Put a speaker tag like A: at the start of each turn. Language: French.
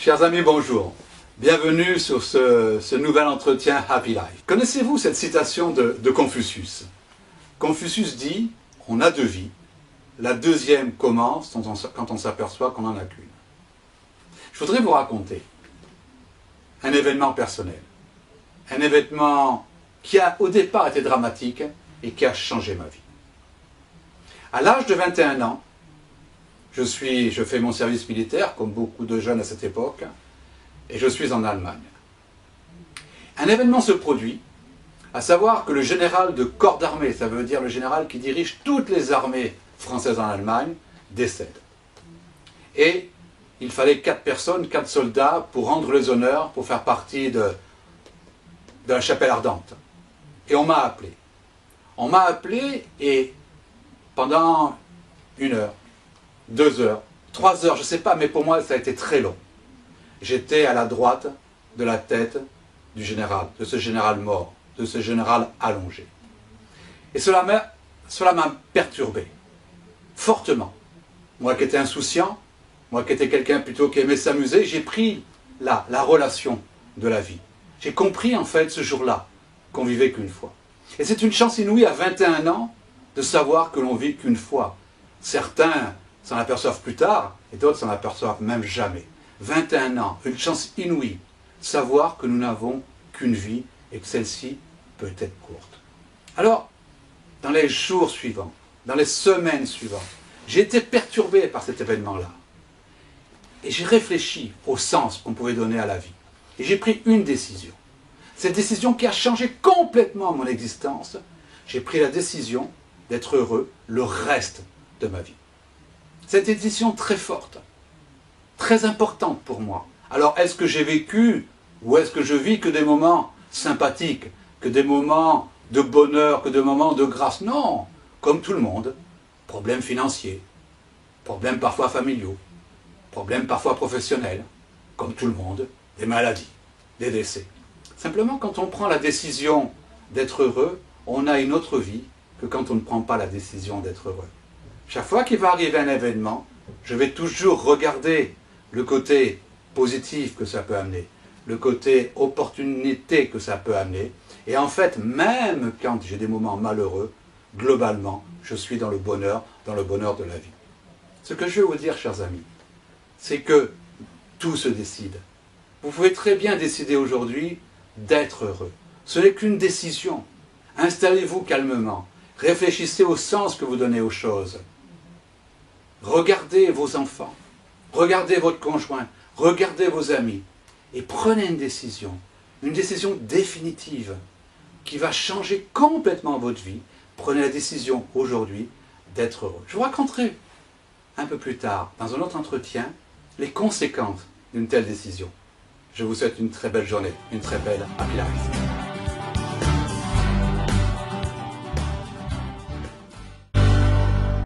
A: Chers amis, bonjour. Bienvenue sur ce nouvel entretien Happy Life. Connaissez-vous cette citation de Confucius? Confucius dit « On a deux vies. La deuxième commence quand on s'aperçoit qu'on n'en a qu'une. » Je voudrais vous raconter un événement personnel. Un événement qui a au départ été dramatique et qui a changé ma vie. À l'âge de 21 ans, je fais mon service militaire, comme beaucoup de jeunes à cette époque, et je suis en Allemagne. Un événement se produit, à savoir que le général de corps d'armée, ça veut dire le général qui dirige toutes les armées françaises en Allemagne, décède. Et il fallait 4 personnes, 4 soldats pour rendre les honneurs, pour faire partie de la chapelle ardente. Et on m'a appelé. On m'a appelé et pendant 1 heure, 2 heures, 3 heures, je ne sais pas, mais pour moi ça a été très long. J'étais à la droite de la tête du général, de ce général mort, de ce général allongé. Et cela m'a perturbé, fortement. Moi qui étais insouciant, moi qui étais quelqu'un plutôt qui aimait s'amuser, j'ai pris la relation de la vie. J'ai compris en fait ce jour-là qu'on vivait qu'une fois. Et c'est une chance inouïe à 21 ans de savoir que l'on vit qu'une fois. Certains s'en aperçoivent plus tard et d'autres s'en aperçoivent même jamais. 21 ans, une chance inouïe de savoir que nous n'avons qu'une vie et que celle-ci peut être courte. Alors, dans les jours suivants, dans les semaines suivantes, j'ai été perturbé par cet événement-là. Et j'ai réfléchi au sens qu'on pouvait donner à la vie. Et j'ai pris une décision. Cette décision qui a changé complètement mon existence, j'ai pris la décision d'être heureux le reste de ma vie. Cette décision très forte, très importante pour moi. Alors, est-ce que j'ai vécu ou est-ce que je vis que des moments sympathiques, que des moments de bonheur, que des moments de grâce? Non, comme tout le monde, problèmes financiers, problèmes parfois familiaux, problèmes parfois professionnels, comme tout le monde, des maladies, des décès. Simplement, quand on prend la décision d'être heureux, on a une autre vie que quand on ne prend pas la décision d'être heureux. Chaque fois qu'il va arriver un événement, je vais toujours regarder le côté positif que ça peut amener, le côté opportunité que ça peut amener. Et en fait, même quand j'ai des moments malheureux, globalement, je suis dans le bonheur de la vie. Ce que je veux vous dire, chers amis, c'est que tout se décide. Vous pouvez très bien décider aujourd'hui d'être heureux. Ce n'est qu'une décision. Installez-vous calmement. Réfléchissez au sens que vous donnez aux choses. Regardez vos enfants. Regardez votre conjoint. Regardez vos amis. Et prenez une décision définitive qui va changer complètement votre vie. Prenez la décision aujourd'hui d'être heureux. Je vous raconterai un peu plus tard, dans un autre entretien, les conséquences d'une telle décision. Je vous souhaite une très belle journée, une très belle Happy Life.